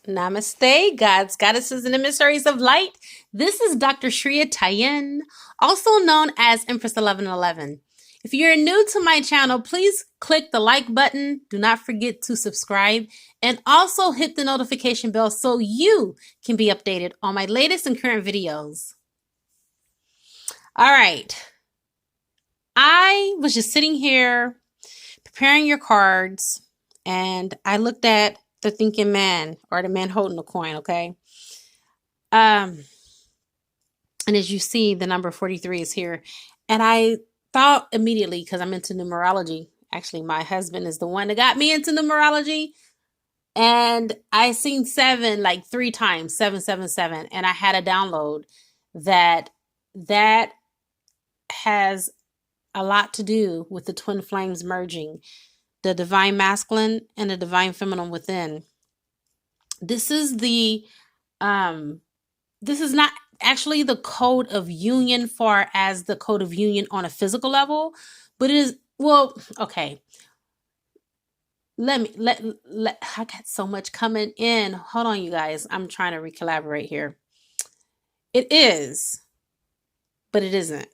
Namaste, gods, goddesses, and emissaries of light. This is Dr. Shreya Tajen, also known as Empress 1111. If you're new to my channel, please click the like button. Do not forget to subscribe and also hit the notification bell so you can be updated on my latest and current videos. All right. I was just sitting here preparing your cards and I looked at the thinking man or the man holding the coin, okay? And as you see, the number 43 is here. And I thought immediately, because I'm into numerology, actually my husband is the one that got me into numerology. And I seen 7 like 3 times, 777. And I had a download that has a lot to do with the twin flames merging, the divine masculine and the divine feminine within. This is this is not actually the code of union far as the code of union on a physical level, but it is, well, okay. I got so much coming in. Hold on, you guys. I'm trying to recollaborate here. It is, but it isn't.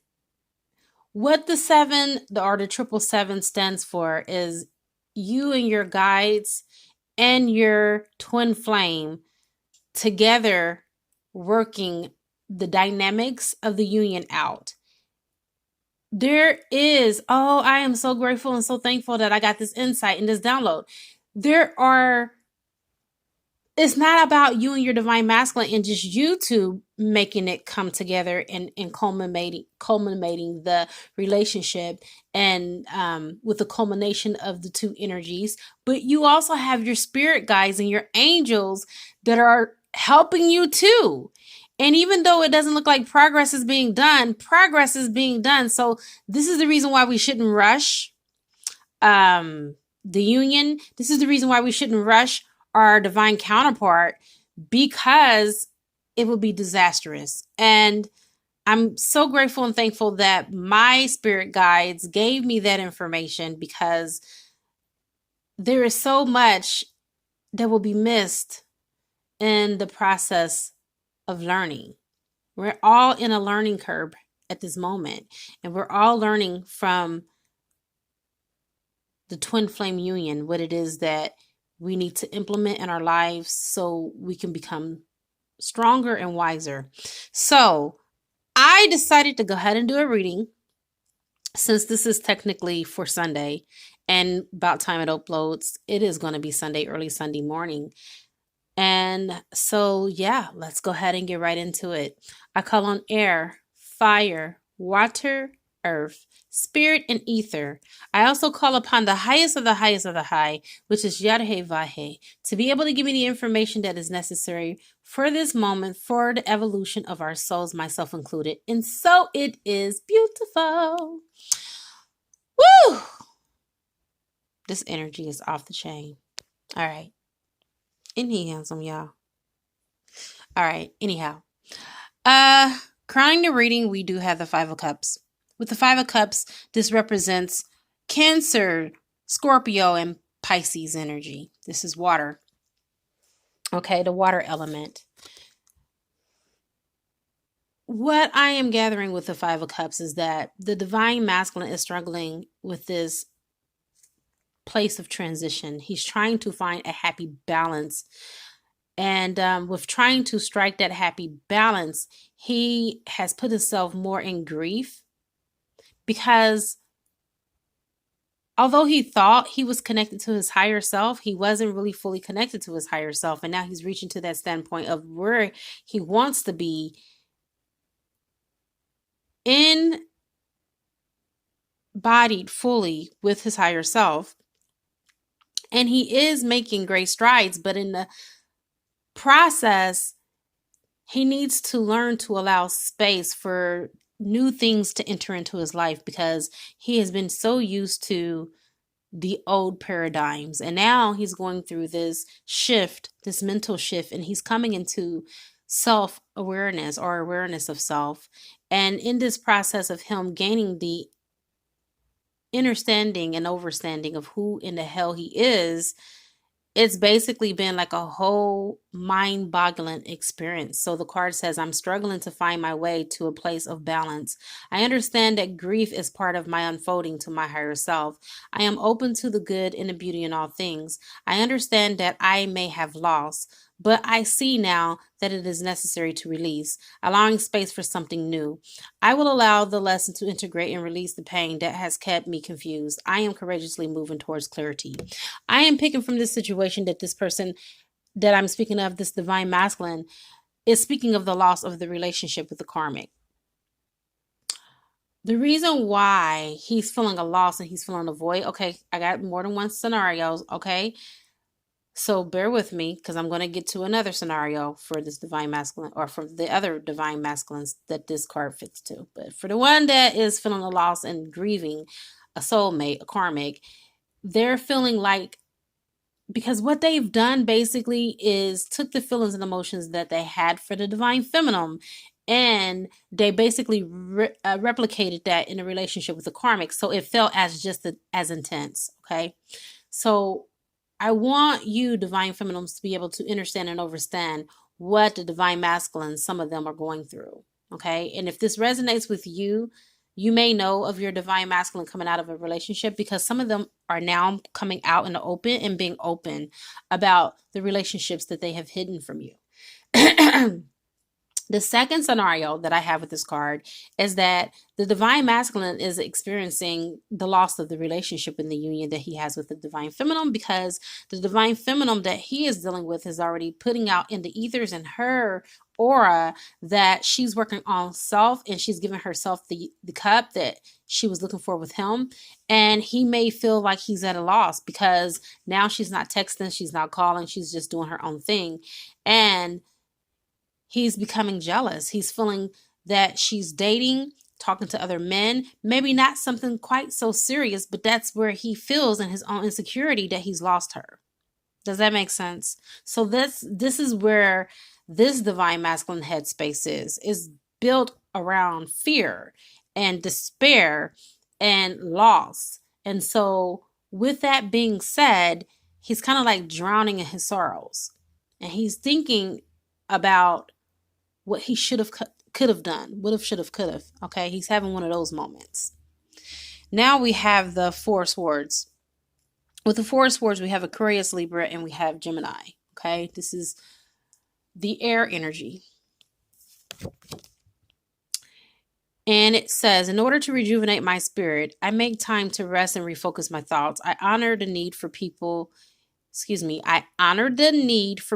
What the 7 or the 777 stands for is you and your guides and your twin flame together working the dynamics of the union out. There is, oh, I am so grateful and so thankful that I got this insight and this download. It's not about you and your divine masculine and just you two making it come together and culminating the relationship and with the culmination of the two energies. But you also have your spirit guides and your angels that are helping you too. And even though it doesn't look like progress is being done, progress is being done. So this is the reason why we shouldn't rush the union. This is the reason why we shouldn't rush our divine counterpart, because it would be disastrous. And I'm so grateful and thankful that my spirit guides gave me that information, because there is so much that will be missed in the process of learning. We're all in a learning curve at this moment, and we're all learning from the twin flame union, what it is that we need to implement in our lives so we can become stronger and wiser. So I decided to go ahead and do a reading, since this is technically for Sunday, and about time it uploads, it is going to be Sunday, early Sunday morning. And so, yeah, let's go ahead and get right into it. I call on air, fire, water, earth, spirit, and ether. I also call upon the highest of the highest of the high, which is Yadhe Vahe, to be able to give me the information that is necessary for this moment, for the evolution of our souls, myself included. And so it is beautiful. Woo! This energy is off the chain. All right. Inhale some, y'all. All right. Anyhow, crowning the reading, we do have the 5 of Cups. With the 5 of Cups, this represents Cancer, Scorpio, and Pisces energy. This is water. Okay, the water element. What I am gathering with the 5 of Cups is that the divine masculine is struggling with this place of transition. He's trying to find a happy balance. And with trying to strike that happy balance, he has put himself more in grief, because although he thought he was connected to his higher self, he wasn't really fully connected to his higher self. And now he's reaching to that standpoint of where he wants to be embodied fully with his higher self. And he is making great strides, but in the process, he needs to learn to allow space for new things to enter into his life, because he has been so used to the old paradigms. And now he's going through this shift, this mental shift, and he's coming into self-awareness or awareness of self. And in this process of him gaining the understanding and overstanding of who in the hell he is, it's basically been like a whole mind-boggling experience. So the card says, I'm struggling to find my way to a place of balance. I understand that grief is part of my unfolding to my higher self. I am open to the good and the beauty in all things. I understand that I may have lost, but I see now that it is necessary to release, allowing space for something new. I will allow the lesson to integrate and release the pain that has kept me confused. I am courageously moving towards clarity. I am picking from this situation that this person that I'm speaking of, this divine masculine, is speaking of the loss of the relationship with the karmic. The reason why he's feeling a loss and he's feeling a void, okay, I got more than one scenarios, okay? So bear with me because I'm going to get to another scenario for this divine masculine, or for the other divine masculines that this card fits to. But for the one that is feeling a loss and grieving a soulmate, a karmic, they're feeling like, because what they've done basically is took the feelings and emotions that they had for the divine feminine, and they basically replicated that in a relationship with the karmic, so it felt as just as intense. Okay, so I want you divine feminines to be able to understand and understand what the divine masculines, some of them, are going through. Okay, and if this resonates with you, you may know of your divine masculine coming out of a relationship, because some of them are now coming out in the open and being open about the relationships that they have hidden from you. The second scenario that I have with this card is that the divine masculine is experiencing the loss of the relationship in the union that he has with the divine feminine, because the divine feminine that he is dealing with is already putting out in the ethers in her aura that she's working on self, and she's giving herself the cup that she was looking for with him. And he may feel like he's at a loss because now she's not texting, she's not calling, she's just doing her own thing. And he's becoming jealous. He's feeling that she's dating, talking to other men, maybe not something quite so serious, but that's where he feels in his own insecurity that he's lost her. Does that make sense? So this is where this divine masculine headspace is built around fear and despair and loss. And so with that being said, he's kind of like drowning in his sorrows, and he's thinking about what he should have, could have done, would have, should have, could have. Okay, he's having one of those moments. Now we have the Four Swords. With the Four Swords, we have Aquarius, Libra, and we have Gemini. Okay, this is the air energy. And it says, in order to rejuvenate my spirit, I make time to rest and refocus my thoughts. I honor the need for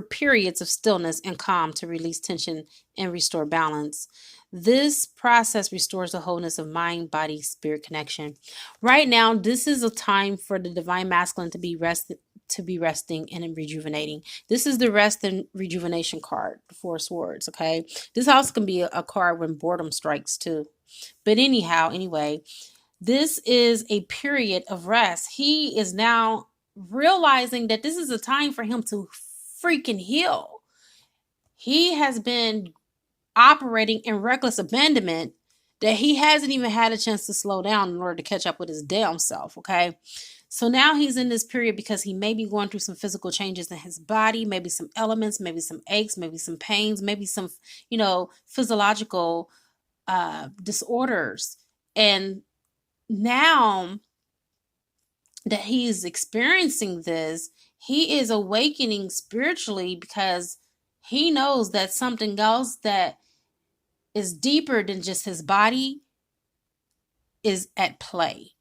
periods of stillness and calm to release tension and restore balance. This process restores the wholeness of mind, body, spirit connection. Right now, this is a time for the divine masculine to be resting and rejuvenating. This is the rest and rejuvenation card, the Four Swords. Okay, this also can be a card when boredom strikes too. But anyway, this is a period of rest. He is now realizing that this is a time for him to freaking heal. He has been operating in reckless abandonment that he hasn't even had a chance to slow down in order to catch up with his damn self. Okay, so now he's in this period because he may be going through some physical changes in his body, maybe some elements, maybe some aches, maybe some pains, maybe some physiological disorders. And now that he is experiencing this, he is awakening spiritually because he knows that something else that is deeper than just his body is at play.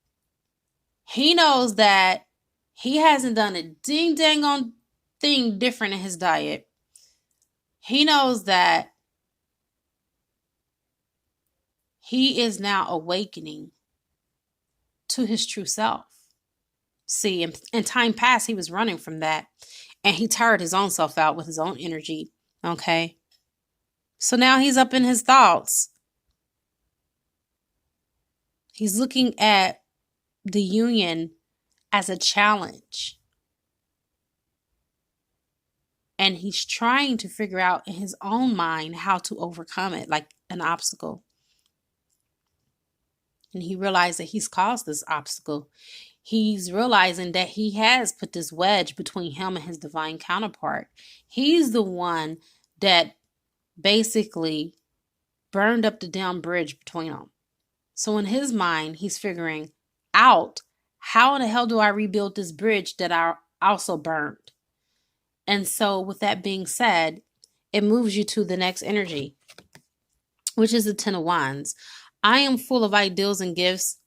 He knows that he hasn't done a ding dang on thing different in his diet. He knows that he is now awakening to his true self. See, in time past, he was running from that, and he tired his own self out with his own energy. Okay, so now he's up in his thoughts. He's looking at the union as a challenge, and he's trying to figure out in his own mind how to overcome it, like an obstacle. And he realized that he's caused this obstacle. he's realizing that he has put this wedge between him and his divine counterpart. He's the one that basically burned up the damn bridge between them. So in his mind, he's figuring out, how in the hell do I rebuild this bridge that I also burned? And so with that being said, it moves you to the next energy, which is the Ten of Wands. I am full of ideals and gifts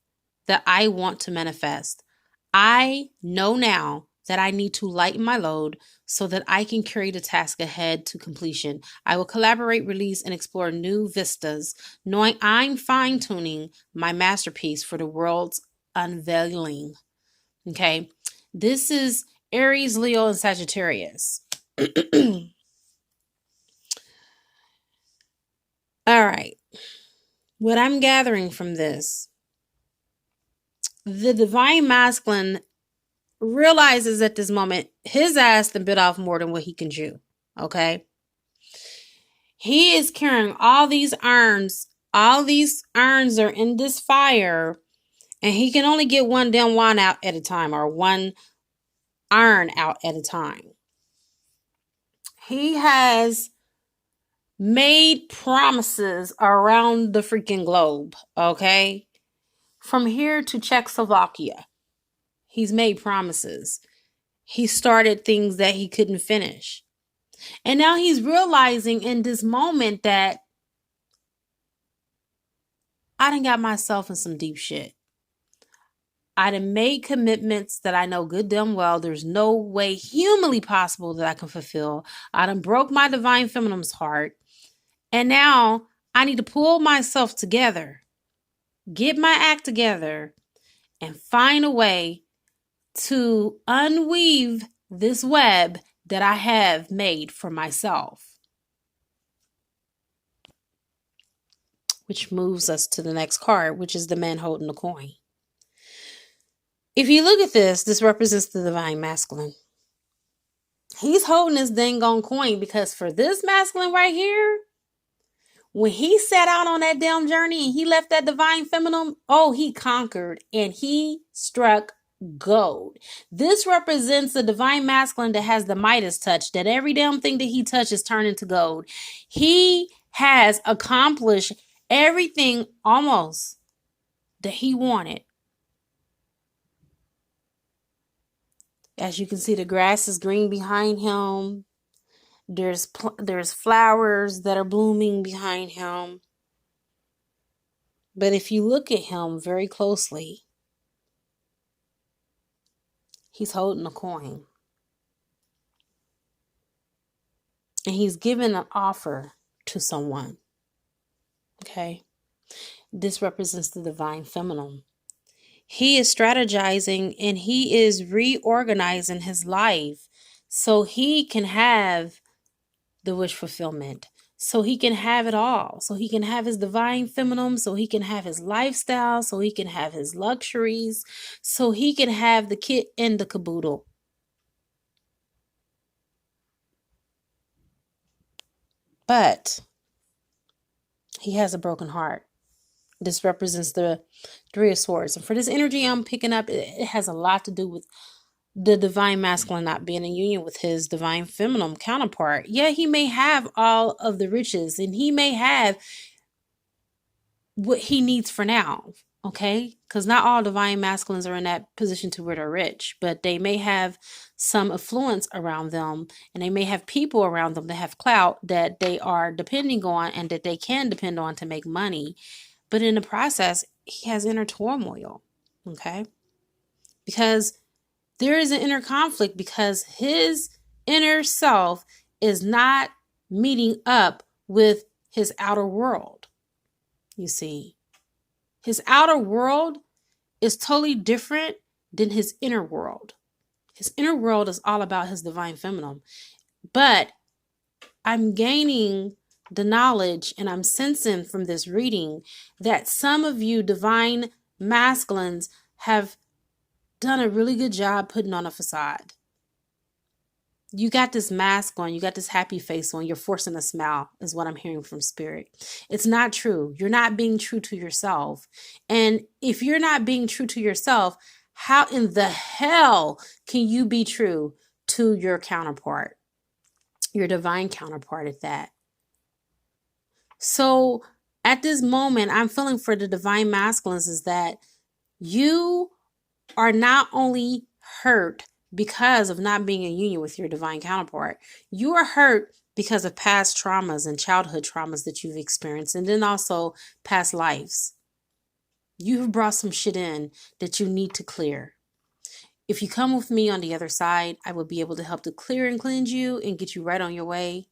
that I want to manifest. I know now that I need to lighten my load so that I can carry the task ahead to completion. I will collaborate, release, and explore new vistas, knowing I'm fine-tuning my masterpiece for the world's unveiling. Okay, this is Aries, Leo, and Sagittarius. All right, what I'm gathering from this, the divine masculine realizes at this moment his ass done bit off more than what he can chew. Okay, he is carrying all these urns. All these urns are in this fire, and he can only get one damn wand out at a time, or one urn out at a time. He has made promises around the freaking globe, okay? From here to Czechoslovakia, he's made promises. He started things that he couldn't finish. And now he's realizing in this moment that I done got myself in some deep shit. I done made commitments that I know good damn well there's no way humanly possible that I can fulfill. I done broke my divine feminine's heart. And now I need to pull myself together, get my act together, and find a way to unweave this web that I have made for myself. Which moves us to the next card, which is the man holding the coin. If you look at this, this represents the divine masculine. He's holding this dang on coin because for this masculine right here, when he set out on that damn journey and he left that divine feminine, oh, he conquered and he struck gold. This represents the divine masculine that has the Midas touch, that every damn thing that he touches turn into gold. He has accomplished everything almost that he wanted. As you can see, the grass is green behind him. There's flowers that are blooming behind him. But if you look at him very closely, he's holding a coin. And he's giving an offer to someone. Okay? This represents the divine feminine. He is strategizing and he is reorganizing his life so he can have the wish fulfillment, so he can have it all, so he can have his divine feminine, so he can have his lifestyle, so he can have his luxuries, so he can have the kit and the caboodle. But he has a broken heart. This represents the Three of Swords. And for this energy I'm picking up, it has a lot to do with the divine masculine not being in union with his divine feminine counterpart. Yeah, he may have all of the riches and he may have what he needs for now, okay? Because not all divine masculines are in that position to where they're rich, but they may have some affluence around them and they may have people around them that have clout that they are depending on and that they can depend on to make money. But in the process, he has inner turmoil, okay? Because there is an inner conflict because his inner self is not meeting up with his outer world. You see, his outer world is totally different than his inner world. His inner world is all about his divine feminine. But I'm gaining the knowledge and I'm sensing from this reading that some of you divine masculines have done a really good job putting on a facade. You got this mask on, you got this happy face on, you're forcing a smile is what I'm hearing from spirit. It's not true. You're not being true to yourself. And if you're not being true to yourself, How in the hell can you be true to your counterpart, your divine counterpart at that? So at this moment, I'm feeling for the divine masculines is that you are not only hurt because of not being in union with your divine counterpart, you are hurt because of past traumas and childhood traumas that you've experienced, and then also past lives. You have brought some shit in that you need to clear. If you come with me on the other side, I will be able to help to clear and cleanse you and get you right on your way.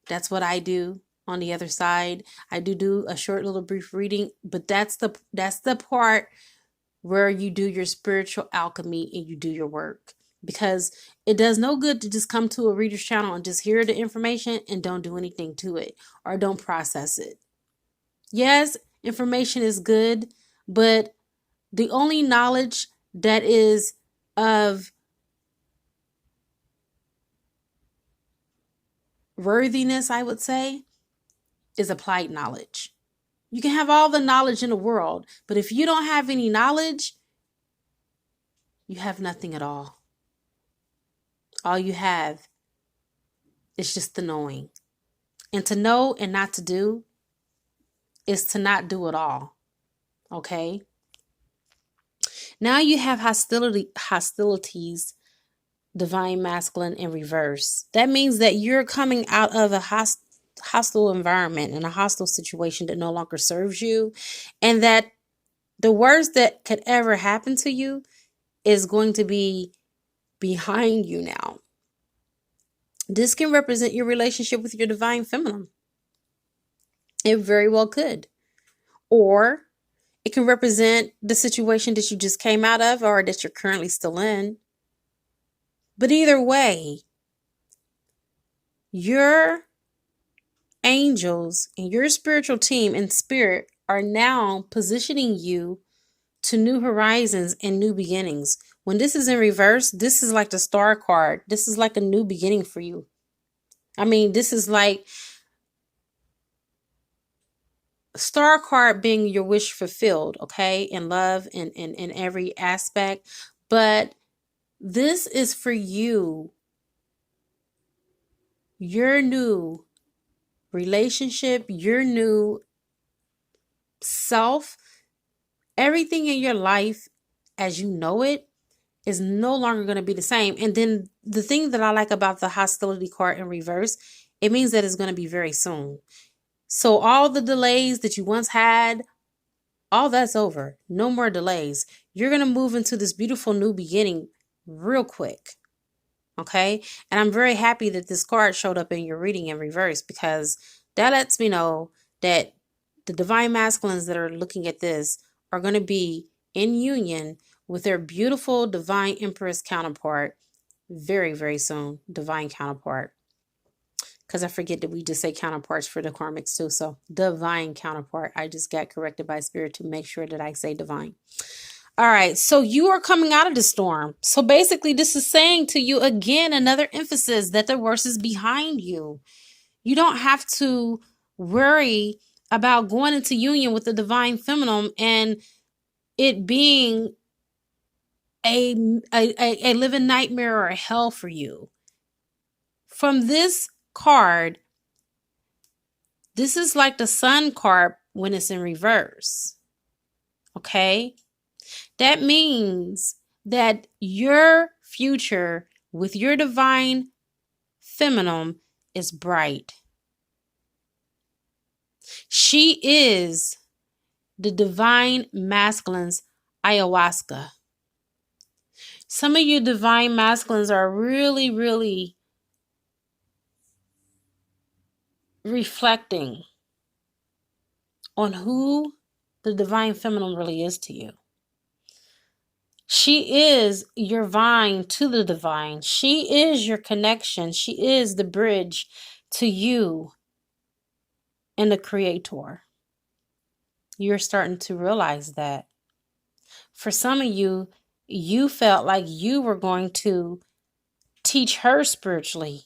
That's what I do on the other side. I do a short little brief reading, but that's the part where you do your spiritual alchemy and you do your work. Because it does no good to just come to a reader's channel and just hear the information and don't do anything to it or don't process it. Yes, information is good, but the only knowledge that is of worthiness, I would say, is applied knowledge. You can have all the knowledge in the world, but if you don't have any knowledge, you have nothing at all. All you have is just the knowing. And to know and not to do is to not do at all. Okay? Now you have hostilities, divine masculine in reverse. That means that you're coming out of a hostile environment and a hostile situation that no longer serves you, and that the worst that could ever happen to you is going to be behind you now. This can represent your relationship with your divine feminine. It very well could. Or it can represent the situation that you just came out of or that you're currently still in. But either way, your angels and your spiritual team and spirit are now positioning you to new horizons and new beginnings. When this is in reverse, this is like the star card. This is like a new beginning for you. I mean, this is like star card being your wish fulfilled, okay, in love and in every aspect. But this is for you, your new relationship, your new self. Everything in your life as you know it is no longer going to be the same. And then the thing that I like about the hostility card in reverse, it means that it's going to be very soon. So all the delays that you once had, all that's over. No more delays. You're going to move into this beautiful new beginning real quick. Okay? And I'm very happy that this card showed up in your reading in reverse, because that lets me know that the divine masculines that are looking at this are going to be in union with their beautiful divine empress counterpart very, very soon. Divine counterpart. Because I forget that we just say counterparts for the karmics too. So divine counterpart. I just got corrected by spirit to make sure that I say divine. All right. So you are coming out of the storm. So basically this is saying to you again, another emphasis that the worst is behind you. You don't have to worry about going into union with the divine feminine and it being a living nightmare or a hell for you. From this card, this is like the sun card when it's in reverse. Okay? That means that your future with your divine feminine is bright. She is the divine masculine's ayahuasca. Some of you divine masculines are really, really reflecting on who the divine feminine really is to you. She is your vine to the divine. She is your connection. She is the bridge to you and the creator. You're starting to realize that. For some of you, you felt like you were going to teach her spiritually.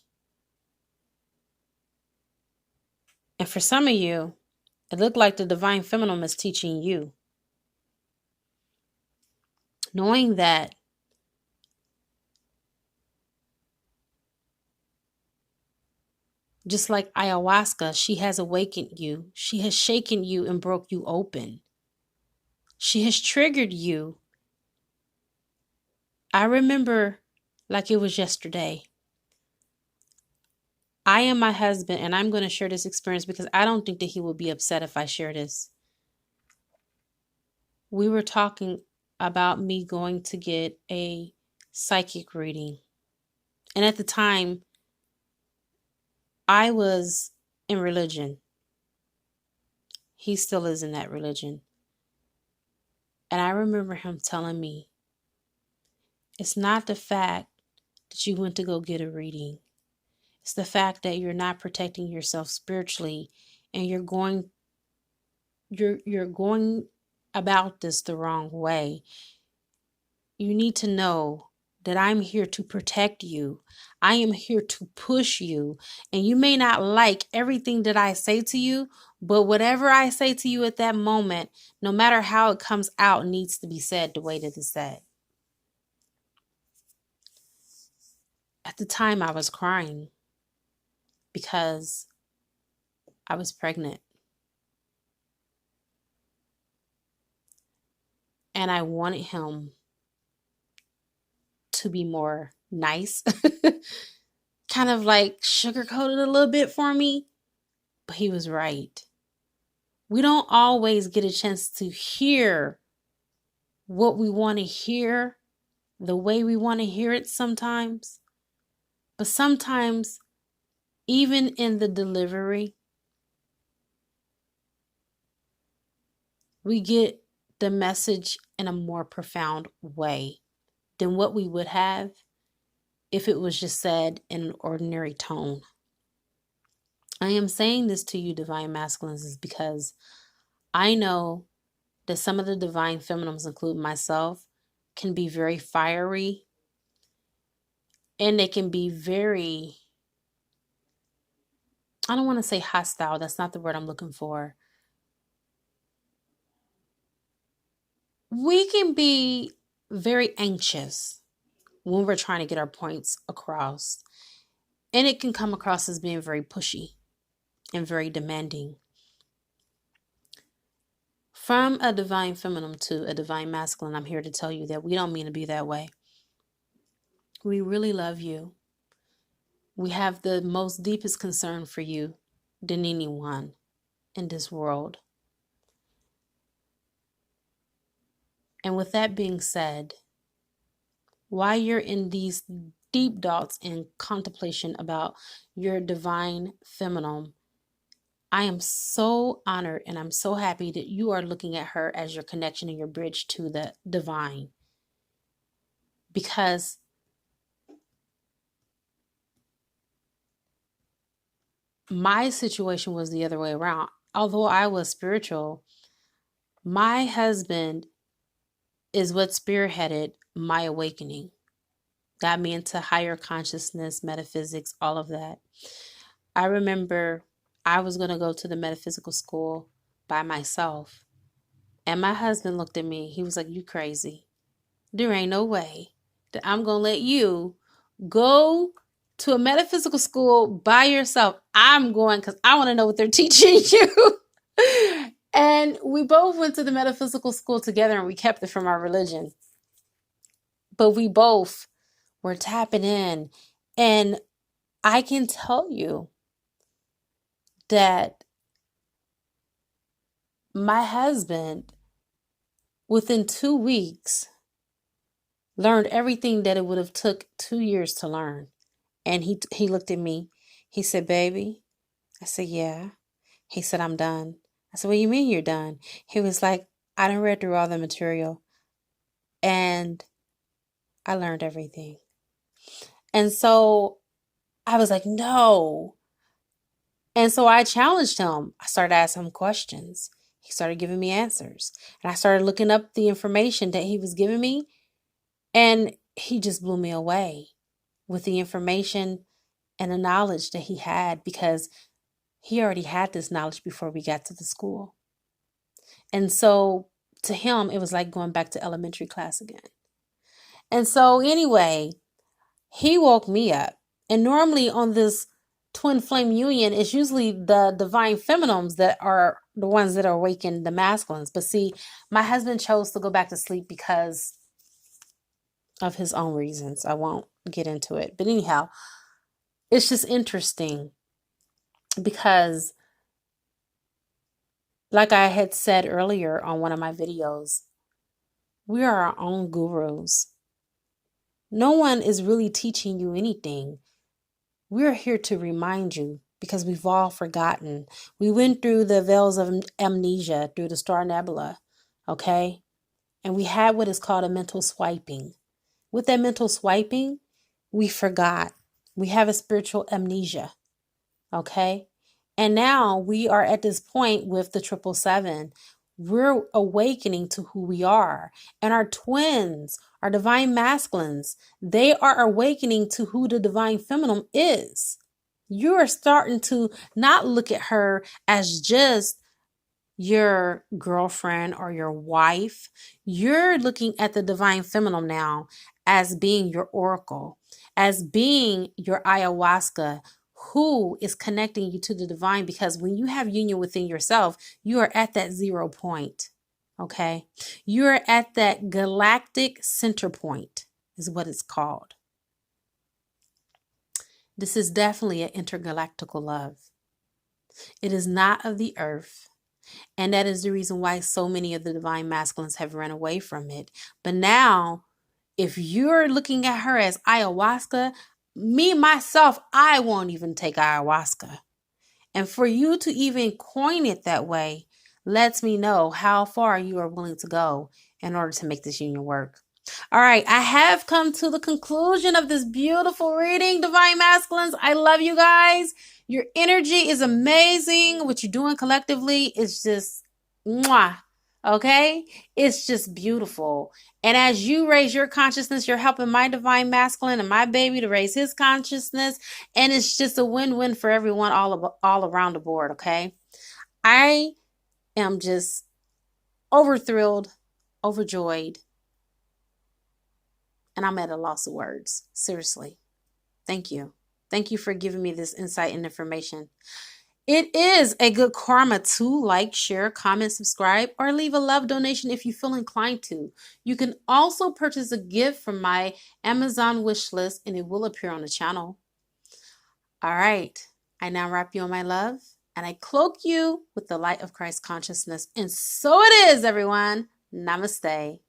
And for some of you, it looked like the divine feminine is teaching you. knowing that just like ayahuasca, she has awakened you. She has shaken you and broke you open. She has triggered you. I remember like it was yesterday. I am my husband, and I'm going to share this experience because I don't think that he will be upset if I share this. We were talking about me going to get a psychic reading. And at the time, I was in religion. He still is in that religion. And I remember him telling me, it's not the fact that you went to go get a reading. It's the fact that you're not protecting yourself spiritually, and you're going about this the wrong way. You need to know that I'm here to protect you. I am here to push you. And you may not like everything that I say to you, but whatever I say to you at that moment, no matter how it comes out, needs to be said the way that it's said. At the time, I was crying because I was pregnant. And I wanted him to be more nice, kind of like sugarcoated a little bit for me, but he was right. We don't always get a chance to hear what we want to hear, the way we want to hear it sometimes. But sometimes, even in the delivery, we get the message in a more profound way than what we would have if it was just said in an ordinary tone. I am saying this to you, Divine Masculines, is because I know that some of the Divine Feminines, including myself, can be very fiery, and they can be very, I don't want to say hostile. That's not the word I'm looking for. We can be very anxious when we're trying to get our points across. And it can come across as being very pushy and very demanding. From a Divine Feminine to a Divine Masculine, I'm here to tell you that we don't mean to be that way. We really love you. We have the most deepest concern for you than anyone in this world. And with that being said, while you're in these deep thoughts and contemplation about your Divine Feminine, I am so honored and I'm so happy that you are looking at her as your connection and your bridge to the divine. Because my situation was the other way around. Although I was spiritual, my husband is what spearheaded my awakening. Got me into higher consciousness, metaphysics, all of that. I remember I was going to go to the metaphysical school by myself. And my husband looked at me. He was like, "You crazy. There ain't no way that I'm going to let you go to a metaphysical school by yourself. I'm going because I want to know what they're teaching you." And we both went to the metaphysical school together, and we kept it from our religion. But we both were tapping in. And I can tell you that my husband, within 2 weeks, learned everything that it would have took 2 years to learn. And he looked at me. He said, "Baby." I said, "Yeah." He said, "I'm done." I said, "What do you mean you're done?" He was like, "I done read through all the material and I learned everything." And so I was like, "No." And so I challenged him. I started asking him questions. He started giving me answers. And I started looking up the information that he was giving me. And he just blew me away with the information and the knowledge that he had, because he already had this knowledge before we got to the school. And so to him, it was like going back to elementary class again. And so anyway, he woke me up. And normally on this twin flame union, it's usually the divine feminines that are the ones that awaken the masculines. But see, my husband chose to go back to sleep because of his own reasons. I won't get into it. But anyhow, it's just interesting because, like I had said earlier on one of my videos, we are our own gurus. No one is really teaching you anything. We're here to remind you because we've all forgotten. We went through the veils of amnesia through the star nebula, okay? And we had what is called a mental swiping. With that mental swiping, we forgot. We have a spiritual amnesia, okay? And now we are at this point with the 777. We're awakening to who we are. And our twins, our divine masculines, they are awakening to who the divine feminine is. You're starting to not look at her as just your girlfriend or your wife. You're looking at the divine feminine now as being your oracle, as being your ayahuasca, who is connecting you to the divine, because when you have union within yourself, you are at that 0 point. Okay. You're at that galactic center point, is what it's called. This is definitely an intergalactical love. It is not of the earth. And that is the reason why so many of the divine masculines have run away from it. But now, if you're looking at her as ayahuasca, me, myself, I won't even take ayahuasca. And for you to even coin it that way lets me know how far you are willing to go in order to make this union work. All right, I have come to the conclusion of this beautiful reading, Divine Masculines. I love you guys. Your energy is amazing. What you're doing collectively is just mwah. Okay? It's just beautiful. And as you raise your consciousness, you're helping my divine masculine and my baby to raise his consciousness. And it's just a win-win for everyone all around the board, okay? I am just overthrilled, overjoyed, and I'm at a loss of words. Seriously. Thank you. Thank you for giving me this insight and information. It is a good karma to like, share, comment, subscribe, or leave a love donation if you feel inclined to. You can also purchase a gift from my Amazon wish list and it will appear on the channel. All right. I now wrap you in my love and I cloak you with the light of Christ consciousness. And so it is, everyone. Namaste.